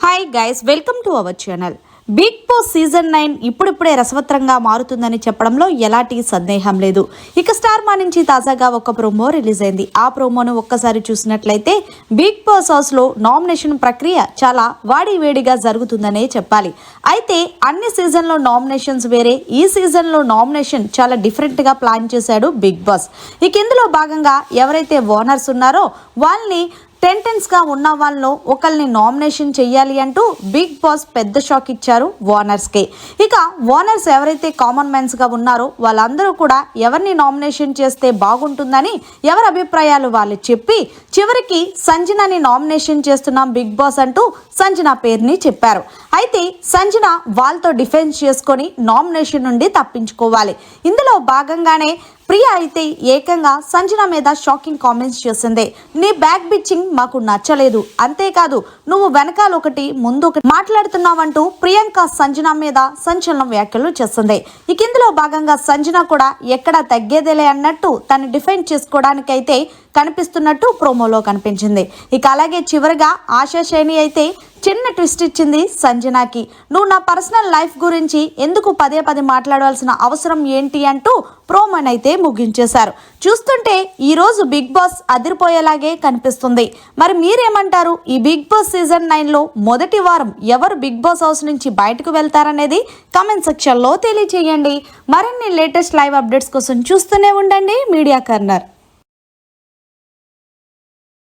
Hi guys, welcome to our channel. Big boss season 9 ఇప్పుడిప్పుడే రసవత్రంగా మారుతుందని చెప్పడంలో ఎలాంటి సందేహం లేదు. ఇక స్టార్ మా నుంచి తాజాగా ఒక ప్రోమో రిలీజ్ అయింది. ఆ ప్రోమోను ఒక్కసారి చూసినట్లయితే బిగ్ బాస్ హౌస్ లో నామినేషన్ ప్రక్రియ చాలా వాడివేడిగా జరుగుతుందనే చెప్పాలి. అయితే అన్ని సీజన్లో నామినేషన్స్ వేరే, ఈ సీజన్లో నామినేషన్ చాలా డిఫరెంట్ గా ప్లాన్ చేశాడు బిగ్ బాస్. ఇక ఇందులో భాగంగా ఎవరైతే ఓనర్స్ ఉన్నారో వాళ్ళని టెంటెన్స్గా ఉన్న వాళ్ళలో ఒకరిని నామినేషన్ చెయ్యాలి అంటూ బిగ్ బాస్ పెద్ద షాక్ ఇచ్చారు ఓనర్స్కి. ఇక ఓనర్స్ ఎవరైతే కామన్ మ్యాన్స్గా ఉన్నారో వాళ్ళందరూ కూడా ఎవరిని నామినేషన్ చేస్తే బాగుంటుందని ఎవరి అభిప్రాయాలు వాళ్ళు చెప్పి చివరికి సంజనాని నామినేషన్ చేస్తున్నాం బిగ్ బాస్ అంటూ సంజన పేరుని చెప్పారు. అయితే సంజన వాళ్ళతో డిఫెన్స్ చేసుకొని నామినేషన్ నుండి తప్పించుకోవాలి. ఇందులో భాగంగానే ప్రియా అయితే ఏకంగా సంజన మీద షాకింగ్ కామెంట్స్ చేసింది. నీ బ్యాక్ బిచ్చింగ్ మాకు నచ్చలేదు, అంతేకాదు నువ్వు వెనకాల ఒకటి ముందు ఒకటి మాట్లాడుతున్నావంటూ ప్రియాంక సంజన మీద సంచలన వ్యాఖ్యలు చేస్తుంది. ఇక ఇందులో భాగంగా సంజన కూడా ఎక్కడ తగ్గేదేలే అన్నట్టు తను డిఫెండ్ చేసుకోవడానికైతే కనిపిస్తున్నట్టు ప్రోమోలో కనిపించింది. ఇక అలాగే చివరిగా ఆశా శైని అయితే చిన్న ట్విస్ట్ ఇచ్చింది సంజనాకి. నువ్వు నా పర్సనల్ లైఫ్ గురించి ఎందుకు పదే పదే మాట్లాడాల్సిన అవసరం ఏంటి అంటూ ప్రోమోనైతే ముగించేశారు. చూస్తుంటే ఈరోజు బిగ్ బాస్ అదిరిపోయేలాగే కనిపిస్తుంది. మరి మీరేమంటారు? ఈ బిగ్ బాస్ సీజన్ 9లో మొదటి వారం ఎవరు బిగ్ బాస్ హౌస్ నుంచి బయటకు వెళ్తారనేది కామెంట్ సెక్షన్లో తెలియజేయండి. మరిన్ని లేటెస్ట్ లైవ్ అప్డేట్స్ కోసం చూస్తూనే ఉండండి మీడియా కార్నర్.